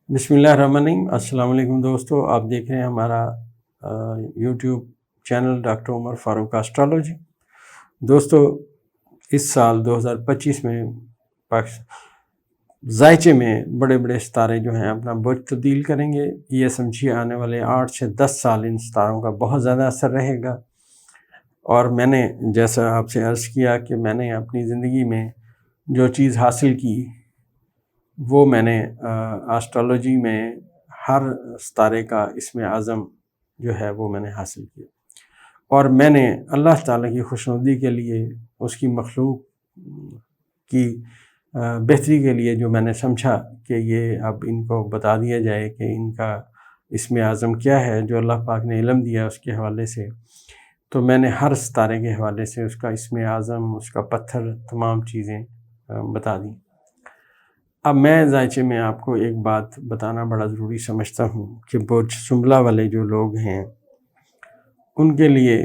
بسم اللہ الرحمن الرحیم۔ السلام علیکم دوستو، آپ دیکھ رہے ہیں ہمارا یوٹیوب چینل ڈاکٹر عمر فاروق ایسٹرالوجی۔ دوستو، اس سال 2025 میں ذائچے میں بڑے بڑے ستارے جو ہیں اپنا برج تبدیل کریں گے۔ یہ سمجھیے آنے والے 8 سے 10 سال ان ستاروں کا بہت زیادہ اثر رہے گا۔ اور میں نے جیسا آپ سے عرض کیا کہ میں نے اپنی زندگی میں جو چیز حاصل کی وہ میں نے ایسٹرالوجی میں ہر ستارے کا اسم اعظم جو ہے وہ میں نے حاصل کیا، اور میں نے اللہ تعالیٰ کی خوشنودی کے لیے، اس کی مخلوق کی بہتری کے لیے جو میں نے سمجھا کہ یہ اب ان کو بتا دیا جائے کہ ان کا اسم اعظم کیا ہے جو اللہ پاک نے علم دیا اس کے حوالے سے، تو میں نے ہر ستارے کے حوالے سے اس کا اسم اعظم، اس کا پتھر، تمام چیزیں بتا دیں۔ اب میں ذائچے میں آپ کو ایک بات بتانا بڑا ضروری سمجھتا ہوں کہ برج سنبلہ والے جو لوگ ہیں ان کے لیے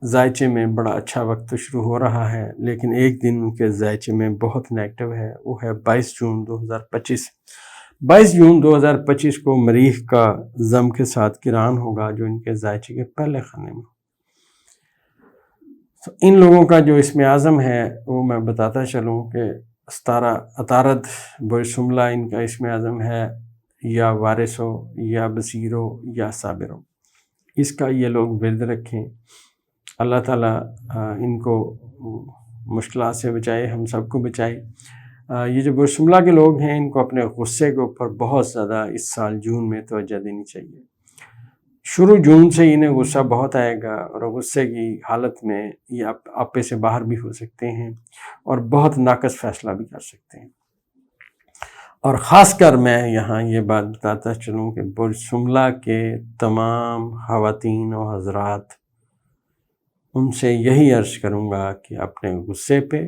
ذائچے میں بڑا اچھا وقت شروع ہو رہا ہے، لیکن ایک دن ان کے ذائچے میں بہت نیگیٹو ہے، وہ ہے 22 جون 2025۔ 22 جون 2025 کو مریخ کا ضم کے ساتھ قران ہوگا جو ان کے ذائچے کے پہلے خانے میں۔ ان لوگوں کا جو اسم اعظم ہے وہ میں بتاتا چلوں کہ ستارہ عطارد برج سنبلہ ان کا اسم اعظم ہے، یا وارثو، یا بصیرو، یا صابرو۔ اس کا یہ لوگ ورد رکھیں، اللہ تعالیٰ ان کو مشکلات سے بچائے، ہم سب کو بچائے۔ یہ جو برج سنبلہ کے لوگ ہیں ان کو اپنے غصے کے اوپر بہت زیادہ اس سال جون میں توجہ دینی چاہیے۔ شروع جون سے انہیں غصہ بہت آئے گا، اور غصے کی حالت میں یہ آپے سے باہر بھی ہو سکتے ہیں اور بہت ناقص فیصلہ بھی کر سکتے ہیں۔ اور خاص کر میں یہاں یہ بات بتاتا چلوں کہ برج سنبلہ کے تمام خواتین و حضرات، ان سے یہی عرض کروں گا کہ اپنے غصے پہ،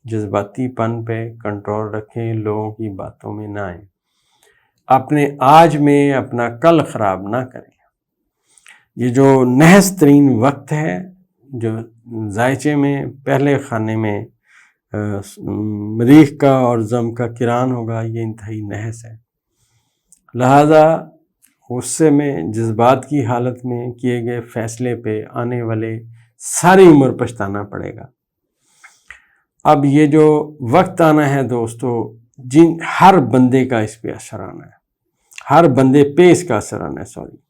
جذباتی پن پہ کنٹرول رکھیں، لوگوں کی باتوں میں نہ آئیں، اپنے آج میں اپنا کل خراب نہ کریں۔ یہ جو نحس ترین وقت ہے جو ذائچے میں پہلے خانے میں مریخ کا اور ضم کا قران ہوگا، یہ انتہائی نحس ہے، لہذا غصے میں، جذبات کی حالت میں کیے گئے فیصلے پہ آنے والے ساری عمر پچھتانا پڑے گا۔ اب یہ جو وقت آنا ہے دوستو، ہر بندے کا اس پہ اثر آنا ہے، ہر بندے پہ اس کا اثر آنا ہے،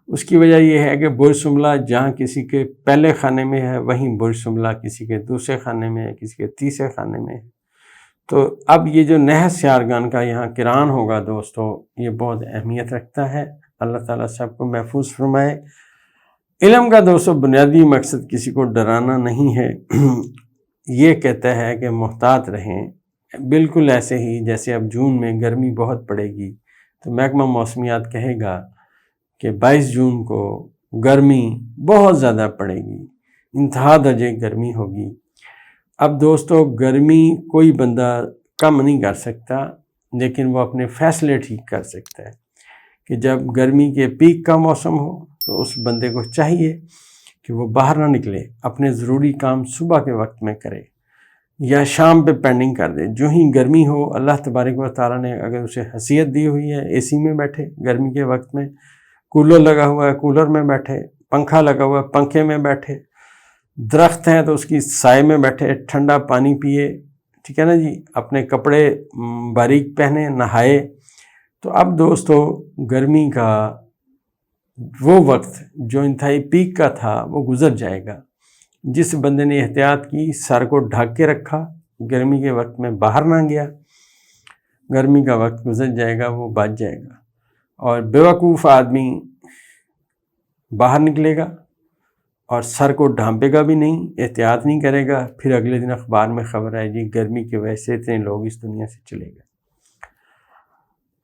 اس کی وجہ یہ ہے کہ برج سنبلہ جہاں کسی کے پہلے خانے میں ہے، وہیں برج سنبلہ کسی کے دوسرے خانے میں ہے، کسی کے تیسرے خانے میں ہے۔ تو اب یہ جو نحس یارگان کا یہاں قران ہوگا دوستو، یہ بہت اہمیت رکھتا ہے۔ اللہ تعالیٰ سب کو محفوظ فرمائے۔ علم کا دوستو بنیادی مقصد کسی کو ڈرانا نہیں ہے، یہ کہتا ہے کہ محتاط رہیں، بالکل ایسے ہی جیسے اب جون میں گرمی بہت پڑے گی تو محکمہ موسمیات کہے گا کہ 22 جون کو گرمی بہت زیادہ پڑے گی، انتہا درجے گرمی ہوگی۔ اب دوستو گرمی کوئی بندہ کم نہیں کر سکتا، لیکن وہ اپنے فیصلے ٹھیک کر سکتا ہے کہ جب گرمی کے پیک کا موسم ہو تو اس بندے کو چاہیے کہ وہ باہر نہ نکلے، اپنے ضروری کام صبح کے وقت میں کرے یا شام پہ پینڈنگ کر دے۔ جو ہی گرمی ہو، اللہ تبارک و تعالیٰ نے اگر اسے حیثیت دی ہوئی ہے اے سی میں بیٹھے، گرمی کے وقت میں کولر لگا ہوا ہے کولر میں بیٹھے، پنکھا لگا ہوا ہے پنکھے میں بیٹھے، درخت ہیں تو اس کی سائے میں بیٹھے، ٹھنڈا پانی پیے، ٹھیک ہے نا جی، اپنے کپڑے باریک پہنے، نہائے۔ تو اب دوستو گرمی کا وہ وقت جو انتہائی پیک کا تھا وہ گزر جائے گا۔ جس بندے نے احتیاط کی، سر کو ڈھک کے رکھا، گرمی کے وقت میں باہر نہ گیا، گرمی کا وقت گزر جائے گا، وہ بچ جائے گا۔ اور بیوقوف آدمی باہر نکلے گا اور سر کو ڈھانپے گا بھی نہیں، احتیاط نہیں کرے گا، پھر اگلے دن اخبار میں خبر آئے جی گرمی کی وجہ سے اتنے لوگ اس دنیا سے چلے گئے۔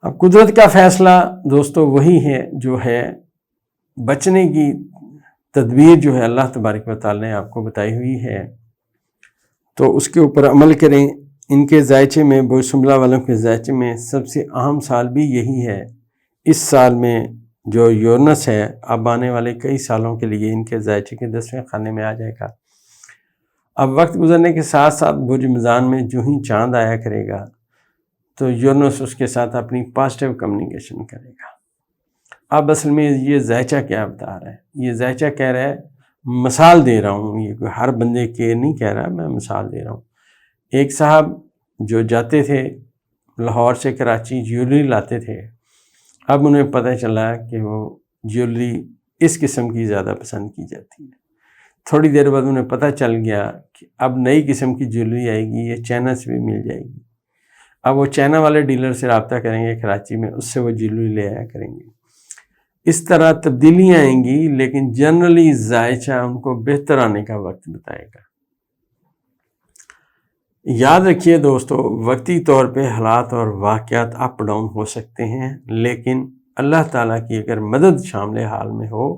اب قدرت کا فیصلہ دوستو وہی ہے جو ہے، بچنے کی تدبیر جو ہے اللہ تبارک و تعالی نے آپ کو بتائی ہوئی ہے، تو اس کے اوپر عمل کریں۔ ان کے ذائچے میں، برج سنبلہ والوں کے ذائچے میں سب سے اہم سال بھی یہی ہے۔ اس سال میں جو یورنس ہے اب آنے والے کئی سالوں کے لیے ان کے ذائچے کے 10ویں خانے میں آ جائے گا۔ اب وقت گزرنے کے ساتھ ساتھ برج میزان میں جو ہی چاند آیا کرے گا تو یورنس اس کے ساتھ اپنی پازیٹیو کمیونیکیشن کرے گا۔ اب اصل میں یہ ذائچہ کیا بتا رہا ہے؟ یہ ذائچہ کہہ رہا ہے، مثال دے رہا ہوں، یہ کوئی ہر بندے کے نہیں کہہ رہا، میں مثال دے رہا ہوں۔ ایک صاحب جو جاتے تھے لاہور سے کراچی جیولری لاتے تھے، اب انہیں پتہ چلا کہ وہ جیولری اس قسم کی زیادہ پسند کی جاتی ہے۔ تھوڑی دیر بعد انہیں پتہ چل گیا کہ اب نئی قسم کی جیولری آئے گی، یہ چائنا سے بھی مل جائے گی۔ اب وہ چائنا والے ڈیلر سے رابطہ کریں گے کراچی میں، اس سے وہ جیولری لے آیا کریں گے۔ اس طرح تبدیلیاں آئیں گی، لیکن جنرلی ذائچہ ان کو بہتر آنے کا وقت بتائے گا۔ یاد رکھیے دوستو، وقتی طور پہ حالات اور واقعات اپ ڈاؤن ہو سکتے ہیں، لیکن اللہ تعالیٰ کی اگر مدد شامل حال میں ہو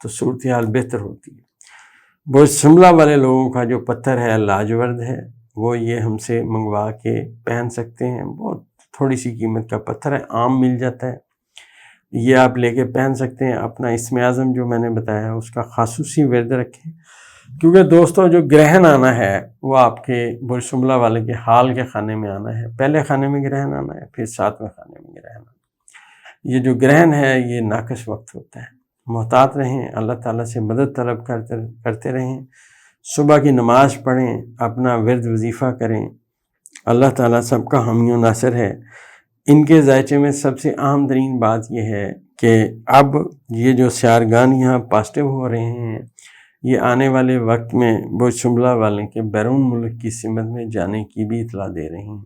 تو صورتحال بہتر ہوتی ہے۔ برج سنبلہ والے لوگوں کا جو پتھر ہے لاجورد ہے، وہ یہ ہم سے منگوا کے پہن سکتے ہیں۔ بہت تھوڑی سی قیمت کا پتھر ہے، عام مل جاتا ہے، یہ آپ لے کے پہن سکتے ہیں۔ اپنا اسم اعظم جو میں نے بتایا اس کا خصوصی ورد رکھیں، کیونکہ دوستوں جو گرہن آنا ہے وہ آپ کے برج سنبلہ والے کے حال کے خانے میں آنا ہے۔ پہلے خانے میں گرہن آنا ہے، پھر 7ویں خانے میں گرہن آنا ہے۔ یہ جو گرہن ہے یہ ناقص وقت ہوتا ہے، محتاط رہیں، اللہ تعالیٰ سے مدد طلب کرتے رہیں، صبح کی نماز پڑھیں، اپنا ورد وظیفہ کریں، اللہ تعالیٰ سب کا حامی و ناصر ہے۔ ان کے ذائچے میں سب سے اہم ترین بات یہ ہے کہ اب یہ جو سیارگان یہاں پازیٹیو ہو رہے ہیں، یہ آنے والے وقت میں برج سنبلہ والے کے بیرون ملک کی سمت میں جانے کی بھی اطلاع دے رہے ہیں،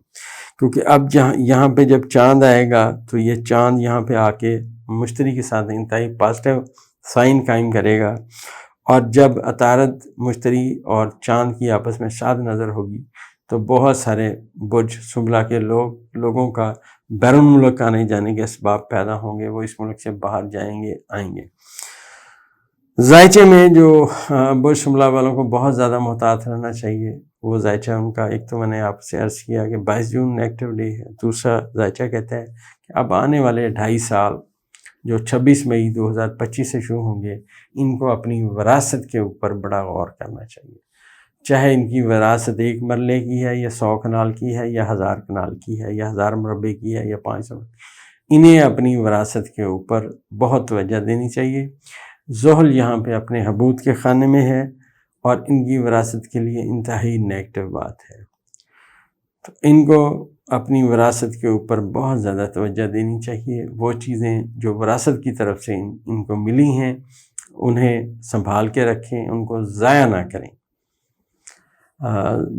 کیونکہ اب یہاں پہ جب چاند آئے گا تو یہ چاند یہاں پہ آ کے مشتری کے ساتھ انتہائی پازیٹیو سائن قائم کرے گا، اور جب عطارد مشتری اور چاند کی آپس میں شاد نظر ہوگی تو بہت سارے برج سنبلہ کے لوگوں کا بیرون ملک آنے جانے کے اسباب پیدا ہوں گے، وہ اس ملک سے باہر جائیں گے، آئیں گے۔ ذائچے میں جو برج سنبلہ والوں کو بہت زیادہ محتاط رہنا چاہیے، وہ ذائچہ ان کا، ایک تو میں نے آپ سے عرض کیا کہ 22 جون نیگیٹو ڈے ہے، دوسرا ذائچہ کہتا ہے کہ اب آنے والے 2.5 سال جو 26 مئی 2025 سے شروع ہوں گے، ان کو اپنی وراثت کے اوپر بڑا غور کرنا چاہیے، چاہے ان کی وراثت 1 مرلے کی ہے یا 100 کنال کی ہے یا 1000 کنال کی ہے یا 1000 مربے کی ہے یا 500، انہیں اپنی وراثت کے اوپر بہت توجہ دینی چاہیے۔ زحل یہاں پہ اپنے حبوط کے خانے میں ہے اور ان کی وراثت کے لیے انتہائی نیگیٹو بات ہے، تو ان کو اپنی وراثت کے اوپر بہت زیادہ توجہ دینی چاہیے۔ وہ چیزیں جو وراثت کی طرف سے ان کو ملی ہیں انہیں سنبھال کے رکھیں، ان کو ضائع نہ کریں۔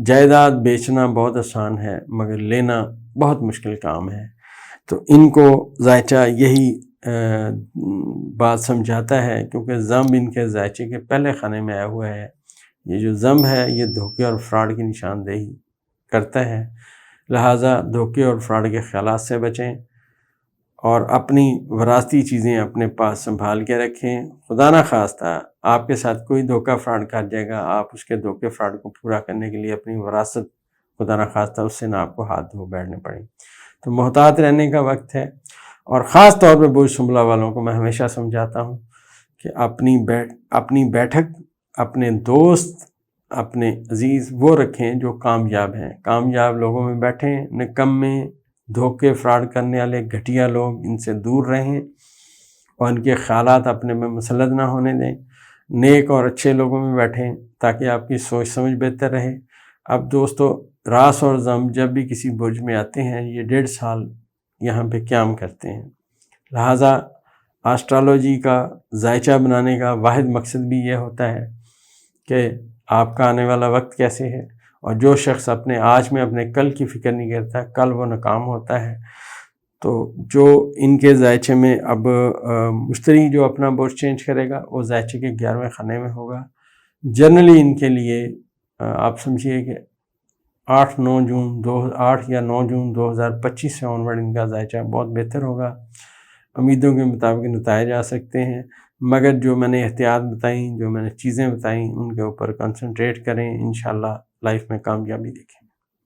جائیداد بیچنا بہت آسان ہے مگر لینا بہت مشکل کام ہے، تو ان کو ذائچہ یہی بات سمجھاتا ہے، کیونکہ ضم ان کے ذائچے کے پہلے خانے میں آیا ہوا ہے۔ یہ جو ضم ہے یہ دھوکے اور فراڈ کی نشاندہی کرتا ہے، لہٰذا دھوکے اور فراڈ کے خیالات سے بچیں اور اپنی وراثتی چیزیں اپنے پاس سنبھال کے رکھیں۔ خدا نہ خواستہ آپ کے ساتھ کوئی دھوکہ فراڈ کر جائے گا، آپ اس کے دھوکے فراڈ کو پورا کرنے کے لیے اپنی وراثت خدا نہ خواستہ اس سے نہ آپ کو ہاتھ دھو بیٹھنے پڑیں، تو محتاط رہنے کا وقت ہے۔ اور خاص طور پہ برج سنبلہ والوں کو میں ہمیشہ سمجھاتا ہوں کہ اپنی بیٹھک اپنے دوست، اپنے عزیز وہ رکھیں جو کامیاب ہیں، کامیاب لوگوں میں بیٹھیں، نکمے، دھوکے فراڈ کرنے والے گھٹیا لوگ ان سے دور رہیں اور ان کے خیالات اپنے میں مسلط نہ ہونے دیں، نیک اور اچھے لوگوں میں بیٹھیں تاکہ آپ کی سوچ سمجھ بہتر رہے۔ اب دوستو، راس اور ضم جب بھی کسی برج میں آتے ہیں یہ 1.5 سال یہاں پہ قیام کرتے ہیں، لہٰذا آسٹرالوجی کا ذائچہ بنانے کا واحد مقصد بھی یہ ہوتا ہے کہ آپ کا آنے والا وقت کیسے ہے، اور جو شخص اپنے آج میں اپنے کل کی فکر نہیں کرتا کل وہ ناکام ہوتا ہے۔ تو جو ان کے ذائچے میں اب مشتری جو اپنا برج چینج کرے گا وہ ذائچے کے 11ویں خانے میں ہوگا۔ جنرلی ان کے لیے آپ سمجھیے کہ 8 یا 9 جون 2025 سے آنورڈ ان کا ذائچہ بہت بہتر ہوگا، امیدوں کے مطابق نتائج آ سکتے ہیں، مگر جو میں نے احتیاط بتائیں، جو میں نے چیزیں بتائیں ان کے اوپر کنسنٹریٹ کریں، انشاءاللہ لائف میں کامیابی دیکھیں۔